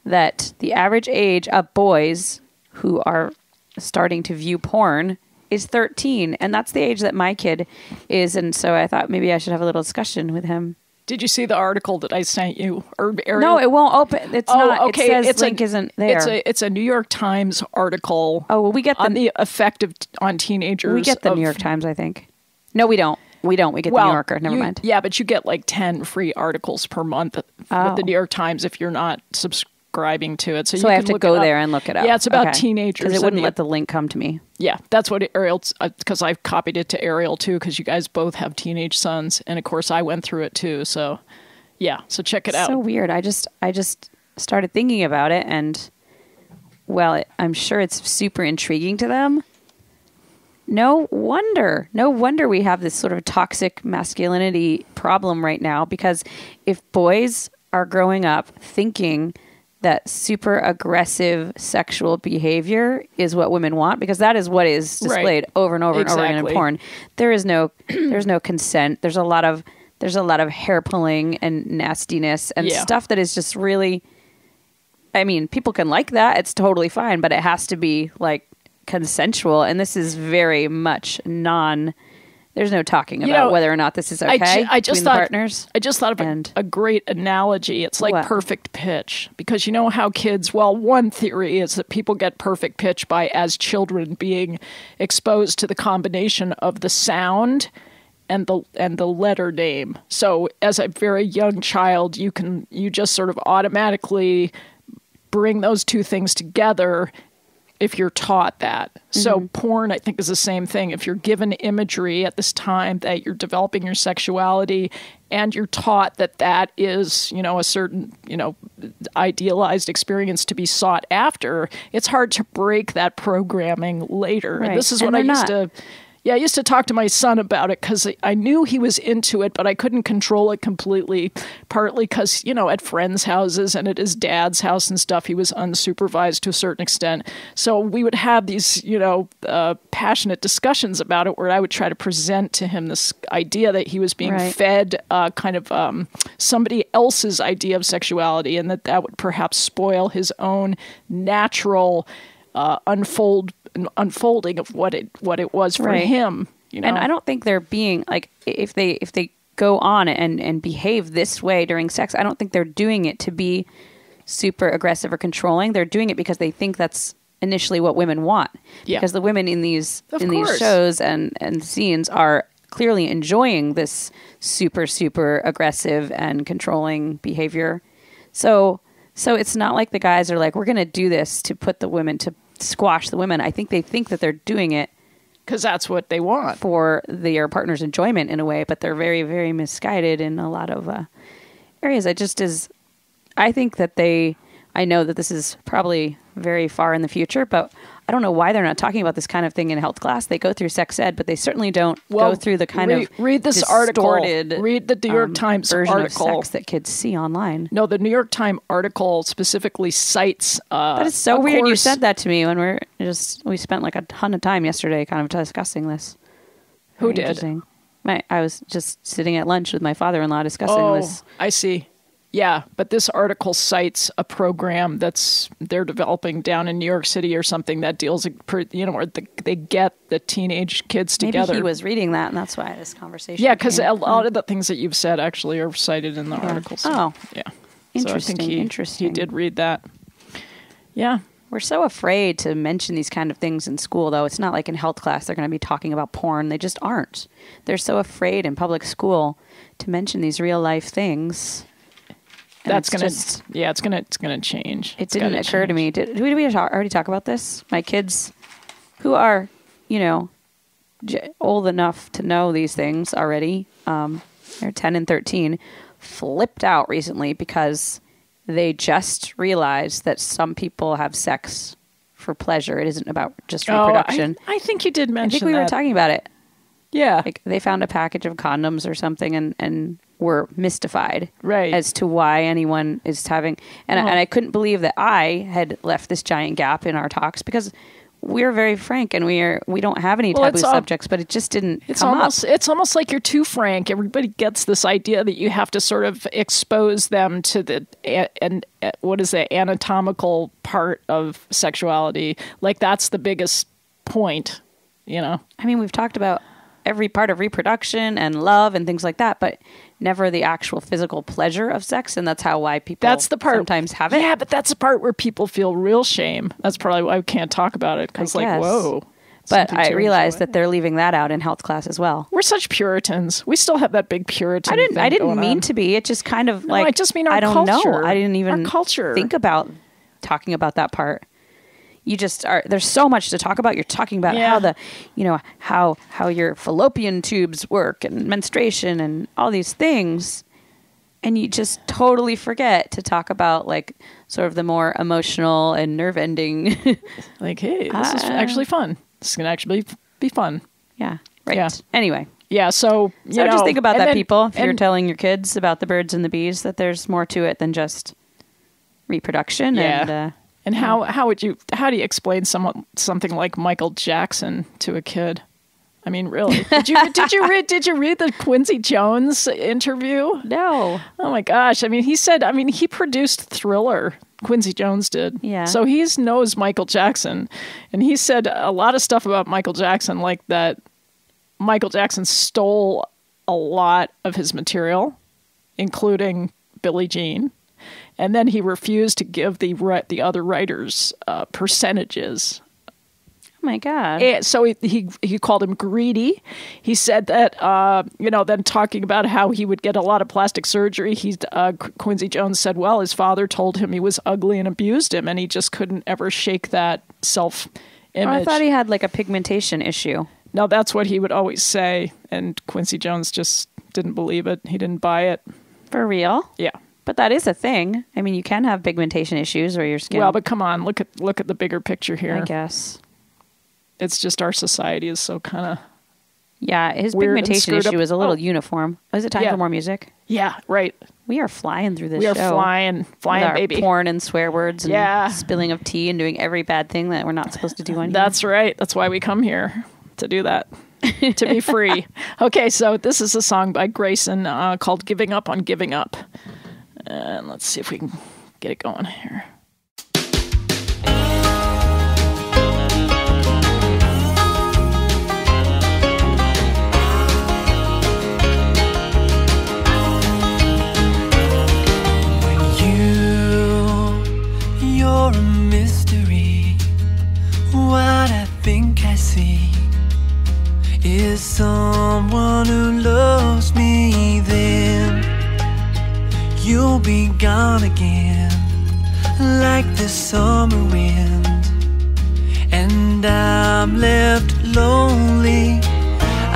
That the average age of boys who are starting to view porn is 13. And that's the age that my kid is. And so I thought maybe I should have a little discussion with him. did you see the article that I sent you? Or Ariel? No, it won't open. It's not. Okay. It says link isn't there. It's a New York Times article. Oh, well, we get on the effect on teenagers. We get the New York Times, I think. No, we don't. We don't. We get the New Yorker. Never mind. Yeah, but you get like 10 free articles per month with the New York Times if you're not subscribing to it. So you I can have to look go it up. there and look it up. Yeah, it's about Okay. teenagers. Because it wouldn't and let the link come to me. Yeah, that's what Ariel, because I've copied it to Ariel too, because you guys both have teenage sons. And of course, I went through it too. So yeah, so check it out. So weird. I just started thinking about it, and I'm sure it's super intriguing to them. No wonder we have this sort of toxic masculinity problem right now, because if boys are growing up thinking that super aggressive sexual behavior is what women want, because that is what is displayed over and over and over again in porn. There's no consent. There's a lot of hair pulling and nastiness and stuff that is just really, I mean, people can like that. It's totally fine, but it has to be like consensual. And this is very much there's no talking about whether or not this is okay I just between thought, the partners. I just thought of a great analogy. It's like What? perfect pitch, because you know how kids, one theory is that people get perfect pitch by, as children, being exposed to the combination of the sound and the letter name. So as a very young child, you just sort of automatically bring those two things together if you're taught that. So porn, I think, is the same thing. If you're given imagery at this time that you're developing your sexuality and you're taught that is, a certain, idealized experience to be sought after, it's hard to break that programming later. Right. And this is And what I they're used not. to... Yeah, I used to talk to my son about it because I knew he was into it, but I couldn't control it completely, partly because, at friends' houses and at his dad's house and stuff, he was unsupervised to a certain extent. So we would have these, passionate discussions about it where I would try to present to him this idea that he was being fed somebody else's idea of sexuality, and that would perhaps spoil his own natural unfolding of what it was for him. And I don't think they're being like, if they go on and behave this way during sex, I don't think they're doing it to be super aggressive or controlling. They're doing it because they think that's initially what women want. Yeah. Because the women in these shows and scenes are clearly enjoying this super, super aggressive and controlling behavior. So it's not like the guys are like, we're going to do this to put the women, to squash the women. I think they think that they're doing it because that's what they want for their partner's enjoyment in a way, but they're very, very misguided in a lot of areas. I think that I know that this is probably very far in the future, but I don't know why they're not talking about this kind of thing in health class. They go through sex ed, but they certainly don't go through the kind of read this article. Read the New York Times version article of sex that kids see online. No, the New York Times article specifically cites. That is so weird. You said that to me when we spent like a ton of time yesterday, kind of discussing this. Who did? I was just sitting at lunch with my father-in-law discussing this. I see. Yeah, but this article cites a program they're developing down in New York City or something that deals, where they get the teenage kids together. Maybe he was reading that, and that's why this conversation. Yeah, because a lot of the things that you've said actually are cited in the article. So, oh, yeah. Interesting. So I think interesting. He did read that. Yeah. We're so afraid to mention these kind of things in school, though. It's not like in health class they're going to be talking about porn. They just aren't. They're so afraid in public school to mention these real life things. That's it's gonna change. It didn't occur to me. Did we already talk about this? My kids, who are, old enough to know these things already, they're 10 and 13, flipped out recently because they just realized that some people have sex for pleasure. It isn't about just reproduction. I think you did mention that. I think we were talking about it. Yeah. Like they found a package of condoms or something and were mystified as to why anyone is having... And I couldn't believe that I had left this giant gap in our talks because we're very frank and we don't have any taboo subjects, but it just didn't come up. It's almost like you're too frank. Everybody gets this idea that you have to sort of expose them to the anatomical part of sexuality. Like that's the biggest point, I mean, we've talked about every part of reproduction and love and things like that, but never the actual physical pleasure of sex, and that's why people sometimes have it. Yeah, but that's the part where people feel real shame. That's probably why I can't talk about it, because whoa. But I realized that they're leaving that out in health class as well. We're such Puritans. We still have that big Puritan thing I didn't mean to be. It just kind of I just mean our culture. I don't know. I didn't even think about talking about that part. You just are. There's so much to talk about. You're talking about how your fallopian tubes work and menstruation and all these things, and you just totally forget to talk about like sort of the more emotional and nerve-ending. Like, hey, this is actually fun. This is gonna actually be fun. Yeah. Right. Yeah. Anyway. Yeah. So just think about that, people. If you're telling your kids about the birds and the bees, that there's more to it than just reproduction. Yeah. And how do you explain something like Michael Jackson to a kid? I mean, really? Did you read the Quincy Jones interview? No. Oh my gosh! I mean, he said. I mean, he produced Thriller. Quincy Jones did. Yeah. So he knows Michael Jackson, and he said a lot of stuff about Michael Jackson, like that. Michael Jackson stole a lot of his material, including Billie Jean. And then he refused to give the other writers percentages. Oh my God! So he called him greedy. He said that then talking about how he would get a lot of plastic surgery. Quincy Jones said, well, his father told him he was ugly and abused him, and he just couldn't ever shake that self-image. I thought he had like a pigmentation issue. No, that's what he would always say, and Quincy Jones just didn't believe it. He didn't buy it. For real? Yeah. But that is a thing. I mean, you can have pigmentation issues where your skin... Well, but come on, look at the bigger picture here. I guess. It's just our society is so kind of Yeah, his weird and pigmentation screwed issue up. is a little uniform. Is it time for more music? Yeah, right. We are flying through this We are show. flying, With our baby. porn and swear words and spilling of tea and doing every bad thing that we're not supposed to do on here. That's right. That's why we come here, to do that. To be free. Okay, so this is a song by Grayson called Giving Up on Giving Up. And let's see if we can get it going here. You're a mystery. What I think I see is someone who loves me. Then you'll be gone again, like the summer wind, and I'm left lonely.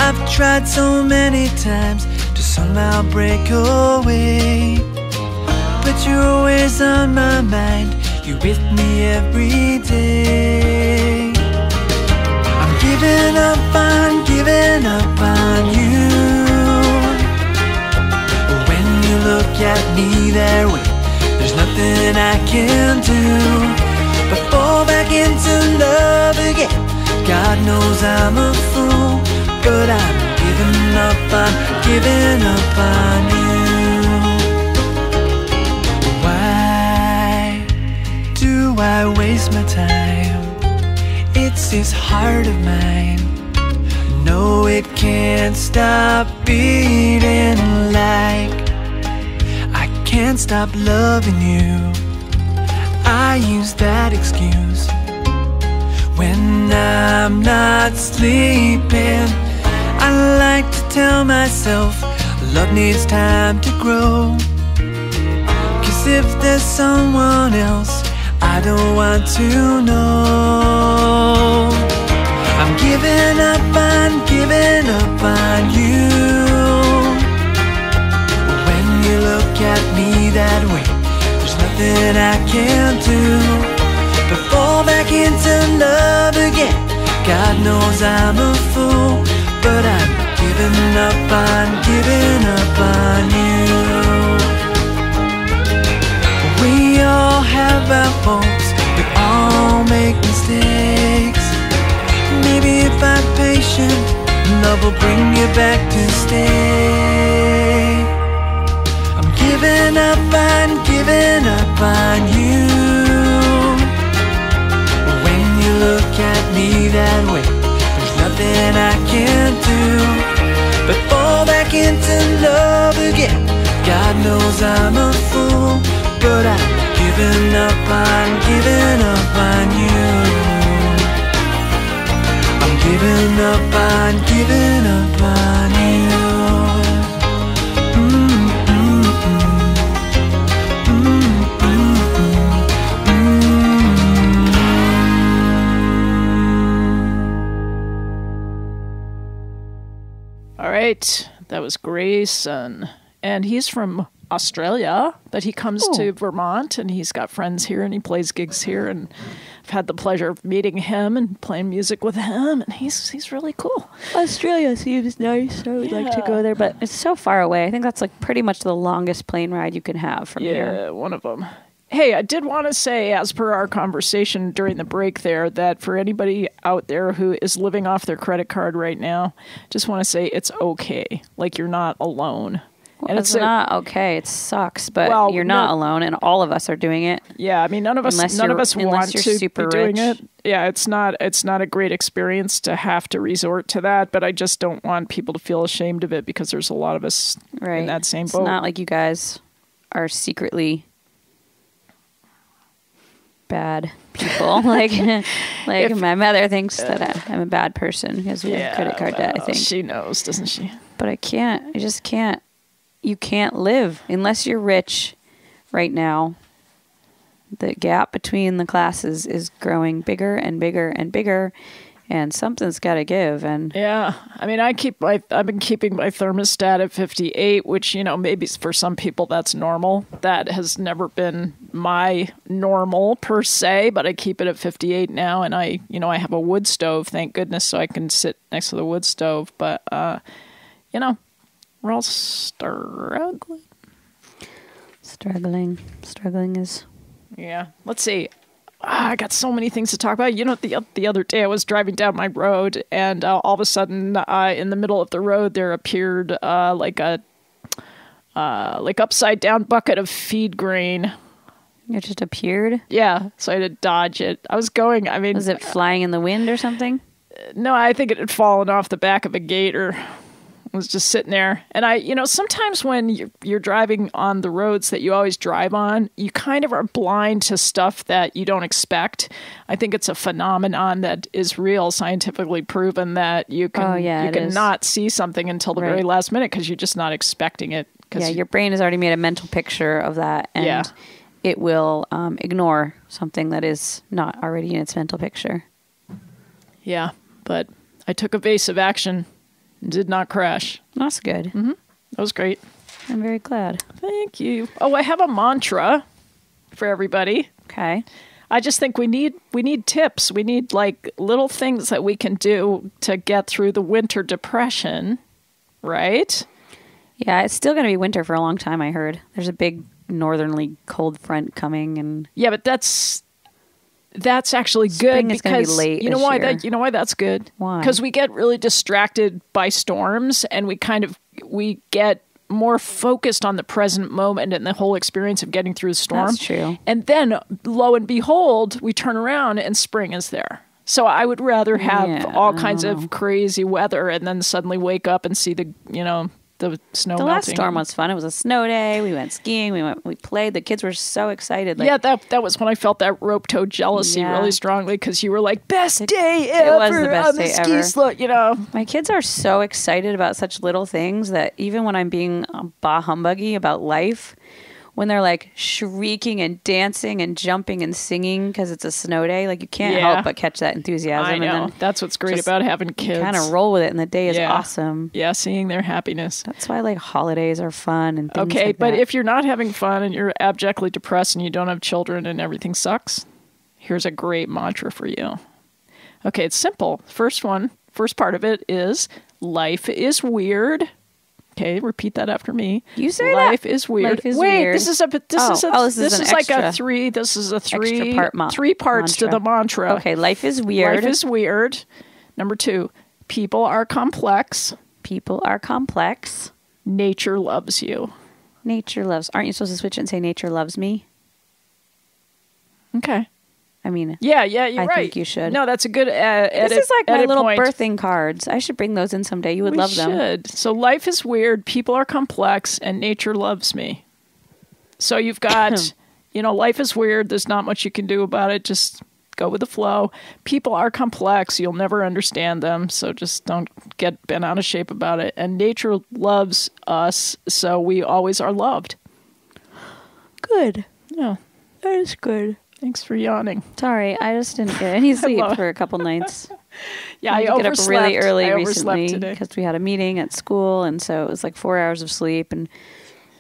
I've tried so many times to somehow break away, but you're always on my mind. You're with me every day. I'm giving up on you. When you look at me that way, there's nothing I can do but fall back into love again. God knows I'm a fool, but I'm giving up on you. I waste my time. It's this heart of mine. No, it can't stop beating like I can't stop loving you. I use that excuse when I'm not sleeping. I like to tell myself love needs time to grow. 'Cause if there's someone else, I don't want to know. I'm giving up on you. When you look at me that way, there's nothing I can do but fall back into love again. God knows I'm a fool, but I'm giving up on you. We all have our faults, we all make mistakes. Maybe if I'm patient, love will bring you back to stay. I'm giving up on you. When you look at me that way, there's nothing I can do but fall back into love again. God knows I'm a fool, but I'm giving up on you. I'm giving up on you. All right, that was Grayson. And he's from Australia, but he comes to Vermont and he's got friends here and he plays gigs here, and I've had the pleasure of meeting him and playing music with him, and he's really cool. Australia seems nice. I would like to go there, but it's so far away. I think that's like pretty much the longest plane ride you can have from here. Yeah, one of them. Hey, I did want to say, as per our conversation during the break there, that for anybody out there who is living off their credit card right now, just want to say it's okay. Like, you're not alone. Well, And it's not okay. It sucks, but you're not alone, and all of us are doing it. Yeah, I mean, none of us want to be doing it. Yeah, it's not a great experience to have to resort to that, but I just don't want people to feel ashamed of it because there's a lot of us in that same boat. It's not like you guys are secretly bad people. like my mother thinks that I'm a bad person because we have credit card debt, I think. She knows, doesn't she? But I just can't. You can't live unless you're rich right now. The gap between the classes is growing bigger and bigger and bigger. and something's got to give. And yeah, I mean, I've been keeping my thermostat at 58, which, you know, maybe for some people that's normal. That has never been my normal per se, but I keep it at 58 now. And I have a wood stove, thank goodness, so I can sit next to the wood stove. But, you know, we're all struggling. Struggling is... Yeah. Let's see. I got so many things to talk about. You know, the other day I was driving down my road, and all of a sudden, in the middle of the road, there appeared like upside down bucket of feed grain. It just appeared? Yeah. So I had to dodge it. Was it flying in the wind or something? No, I think it had fallen off the back of a gator. It was just sitting there. And sometimes when you're driving on the roads that you always drive on, you kind of are blind to stuff that you don't expect. I think it's a phenomenon that is real, scientifically proven, that you can not see something until the very last minute because you're just not expecting it. Yeah, your brain has already made a mental picture of that, and it will ignore something that is not already in its mental picture. Yeah, but I took evasive action. Did not crash. That's good. Mm-hmm. That was great. I'm very glad. Thank you. Oh, I have a mantra for everybody. Okay. I just think we need tips. We need like little things that we can do to get through the winter depression, right? Yeah, it's still going to be winter for a long time, I heard. There's a big northerly cold front coming, and yeah, but that's actually good because be late you know why that's good? Why? Because we get really distracted by storms, and we get more focused on the present moment and the whole experience of getting through the storm. That's true. And then, lo and behold, we turn around and spring is there. So I would rather have all kinds of crazy weather and then suddenly wake up and see the snow melting. The last storm was fun. It was a snow day. We went skiing. We played. The kids were so excited. Yeah, that was when I felt that rope-toe jealousy really strongly because you were like, best day ever. It was the best day ever. Ski slope, you know. My kids are so excited about such little things that even when I'm being bah humbuggy about life, when they're like shrieking and dancing and jumping and singing because it's a snow day, like you can't help but catch that enthusiasm. I know. And then that's what's great about having kids. Kind of roll with it, and the day is awesome. Yeah, seeing their happiness. That's why like holidays are fun and things okay, like but that. if you're not having fun and you're abjectly depressed and you don't have children and everything sucks, here's a great mantra for you. Okay, it's simple. First part of it is life is weird. Okay, repeat that after me. You say life that. is weird. Life is Wait, weird. this is like a three. This is a three parts mantra. to the mantra. Okay, life is weird. Life is weird. Number 2, people are complex. People are complex. Nature loves you. Nature loves. Aren't you supposed to switch it and say nature loves me? Okay. I mean, you're right. I think you should. No, that's a good edit. This is like my little point. birthing cards. I should bring those in someday. You would love them. We should. So life is weird, people are complex, and nature loves me. So you've got, life is weird. There's not much you can do about it. Just go with the flow. People are complex. You'll never understand them. So just don't get bent out of shape about it. And nature loves us. So we always are loved. Good. Yeah. That is good. Thanks for yawning. Sorry, I just didn't get any sleep for a couple nights. Yeah, I get up really early recently because we had a meeting at school, and so it was like 4 hours of sleep. And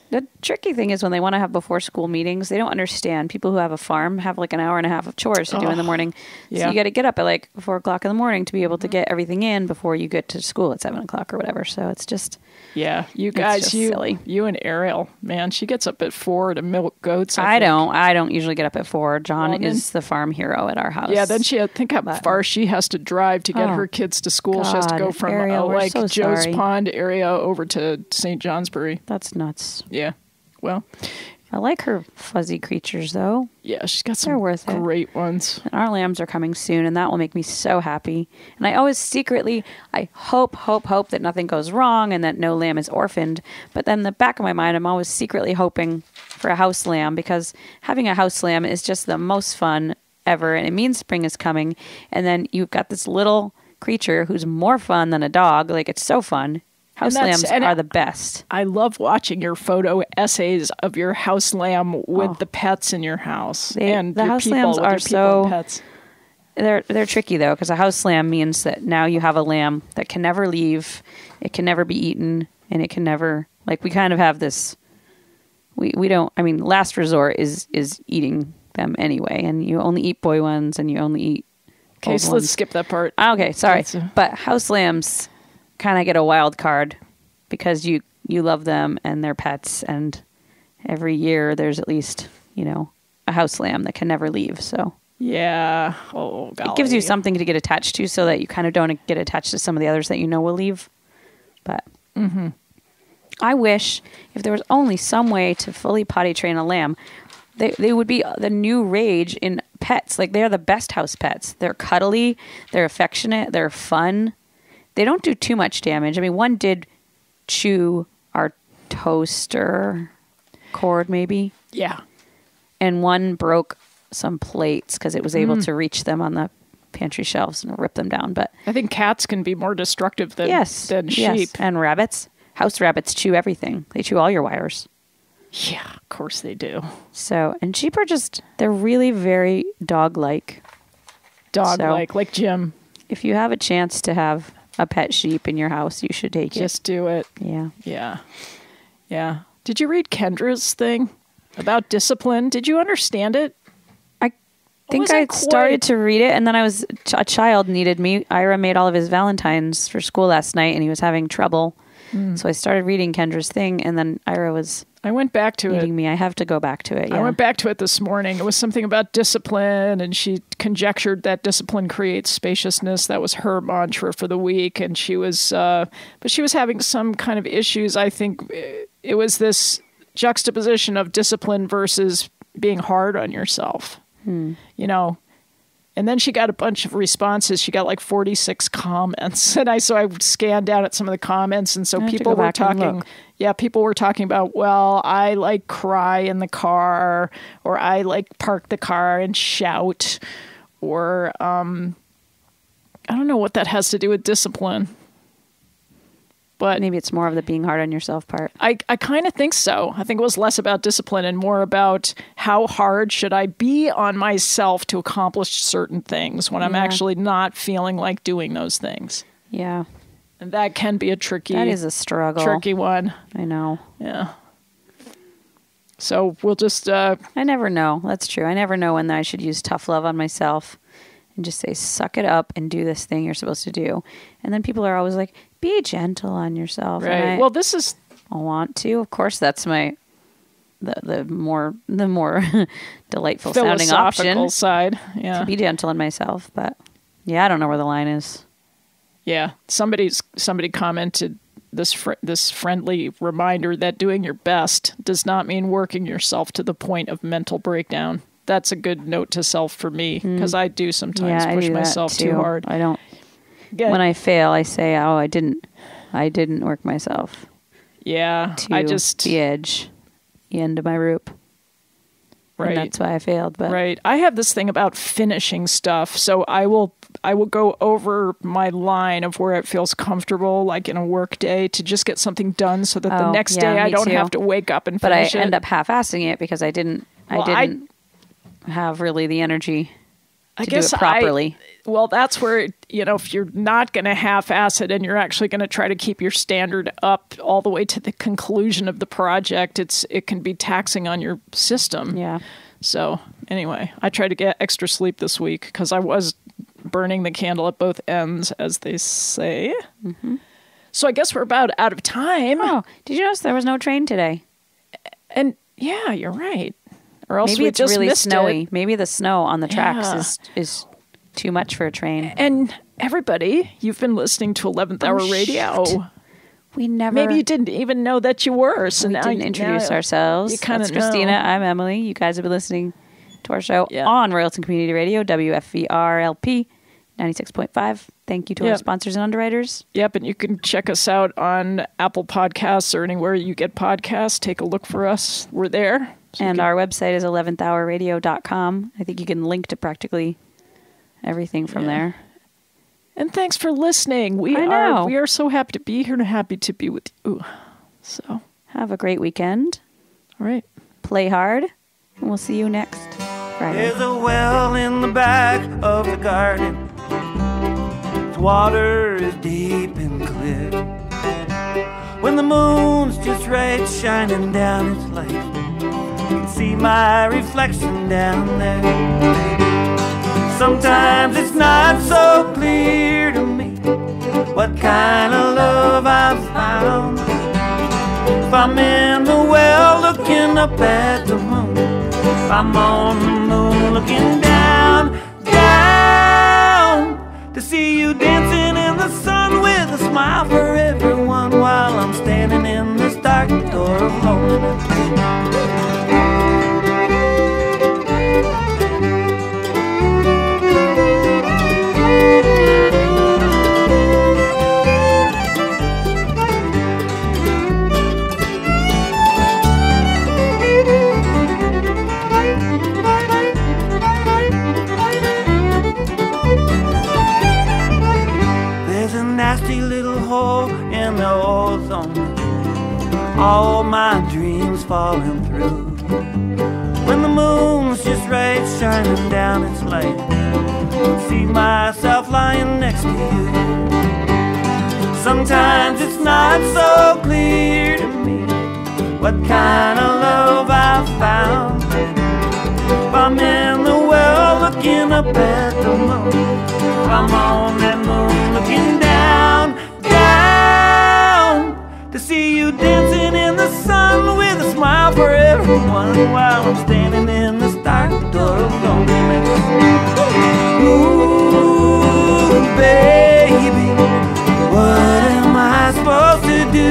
the tricky thing is when they want to have before school meetings, they don't understand. People who have a farm have like an hour and a half of chores to do in the morning. So you got to get up at like 4 o'clock in the morning to be able to get everything in before you get to school at 7 o'clock or whatever. So it's just... Yeah, you guys, silly. You and Ariel, man, she gets up at 4 to milk goats. I don't usually get up at 4. John is the farm hero at our house. Yeah, then think how far she has to drive to get her kids to school. She has to go from Ariel, Joe's Pond area over to St. Johnsbury. That's nuts. Yeah, well... I like her fuzzy creatures, though. Yeah, she's got some great ones. And our lambs are coming soon, and that will make me so happy. And I always secretly, I hope that nothing goes wrong and that no lamb is orphaned. But then in the back of my mind, I'm always secretly hoping for a house lamb because having a house lamb is just the most fun ever, and it means spring is coming. And then you've got this little creature who's more fun than a dog. Like, it's so fun. House lambs are the best. I love watching your photo essays of your house lamb with the pets in your house. The house lambs are so... they're tricky though, because a house lamb means that now you have a lamb that can never leave, it can never be eaten, and it can never, like, we kind of have this. We don't. I mean, last resort is eating them anyway, and you only eat boy ones, and you only eat. Okay, so let's skip that part. Okay, sorry, but house lambs kind of get a wild card because you love them and they're pets, and every year there's at least a house lamb that can never leave. So yeah, oh golly. It gives you something to get attached to, so that you kind of don't get attached to some of the others that will leave. But I wish if there was only some way to fully potty train a lamb, they would be the new rage in pets. Like, they're the best house pets. They're cuddly, they're affectionate, they're fun. They don't do too much damage. I mean, one did chew our toaster cord, maybe. Yeah. And one broke some plates because it was able to reach them on the pantry shelves and rip them down. But I think cats can be more destructive than sheep. Yes. And rabbits. House rabbits chew everything. They chew all your wires. Yeah, of course they do. So, and sheep are they're really very dog-like. Dog-like, like Jim. If you have a chance to have a pet sheep in your house, you should take it. Just do it. Yeah. Yeah. Yeah. Did you read Kendra's thing about discipline? Did you understand it? I think I started to read it, and then a child needed me. Ira made all of his Valentines for school last night, and he was having trouble. So I started reading Kendra's thing, and then Ira was I went back to needing me. I have to go back to it. Yeah. I went back to it this morning. It was something about discipline, and she conjectured that discipline creates spaciousness. That was her mantra for the week, and she was, but she was having some kind of issues. I think it was this juxtaposition of discipline versus being hard on yourself. And then she got a bunch of responses. She got like 46 comments. And I scanned down at some of the comments. And so people were talking. Yeah, people were talking about, well, I like cry in the car, or I like park the car and shout, or I don't know what that has to do with discipline. But maybe it's more of the being hard on yourself part. I kind of think so. I think it was less about discipline and more about how hard should I be on myself to accomplish certain things when I'm actually not feeling like doing those things. Yeah. And that can be that is a struggle. Tricky one. I know. Yeah. So we'll just... I never know. That's true. I never know when I should use tough love on myself and just say, suck it up and do this thing you're supposed to do. And then people are always like, be gentle on yourself. Right. Well, this is... I want to. Of course, that's the more delightful sounding option. Side. Yeah. To be gentle on myself. But yeah, I don't know where the line is. Yeah. Somebody commented this friendly reminder that doing your best does not mean working yourself to the point of mental breakdown. That's a good note to self for me, because I do sometimes push myself too hard. I don't. When I fail, I say, "Oh, I didn't work myself." Yeah, the edge, the end of my rope. Right, and that's why I failed. But right, I have this thing about finishing stuff, so I will go over my line of where it feels comfortable, like in a work day, to just get something done, so that the next day I don't have to wake up and finish it. But I end up half-assing it because I didn't have really the energy to do it properly. Well, that's where, if you're not going to half-ass it and you're actually going to try to keep your standard up all the way to the conclusion of the project, it can be taxing on your system. Yeah. So anyway, I tried to get extra sleep this week because I was burning the candle at both ends, as they say. Mm-hmm. So I guess we're about out of time. Oh, did you notice there was no train today? And yeah, you're right. Or else maybe it's just really missed snowy. it. Maybe the snow on the tracks is too much for a train. And everybody, you've been listening to 11th Hour Radio. Shoot. We never. Maybe you didn't even know that you were. So we now didn't introduce ourselves. You kind of know. Kristina. I'm Emily. You guys have been listening to our show on Royalton Community Radio, WFVRLP 96.5. Thank you to our sponsors and underwriters. Yep, and you can check us out on Apple Podcasts or anywhere you get podcasts. Take a look for us. We're there. So and our website is 11thhourradio.com. I think you can link to practically everything from there. And thanks for listening. We are so happy to be here and happy to be with you. So have a great weekend. All right. Play hard, and we'll see you next. Friday. There's a well in the back of the garden. Its water is deep and clear. When the moon's just right shining down its light, you can see my reflection down there. Sometimes it's not so clear to me what kind of love I've found. If I'm in the well looking up at the moon, if I'm on the moon looking down, down, to see you dancing in the sun with a smile for everyone, while I'm standing in this dark door of loneliness. All my dreams falling through. When the moon's just right shining down its light, I see myself lying next to you. Sometimes it's not so clear to me what kind of love I've found. If I'm in the well looking up at the moon, if I'm on that moon looking down, down, to see you dancing in the sun with a smile for everyone, while I'm standing in the dark door of loneliness. Ooh, baby, what am I supposed to do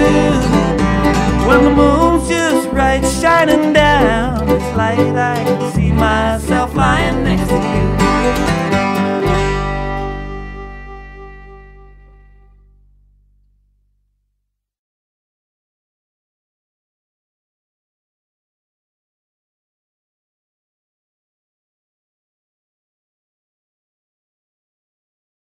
when the moon's just right shining down its light? I can see myself lying next to you.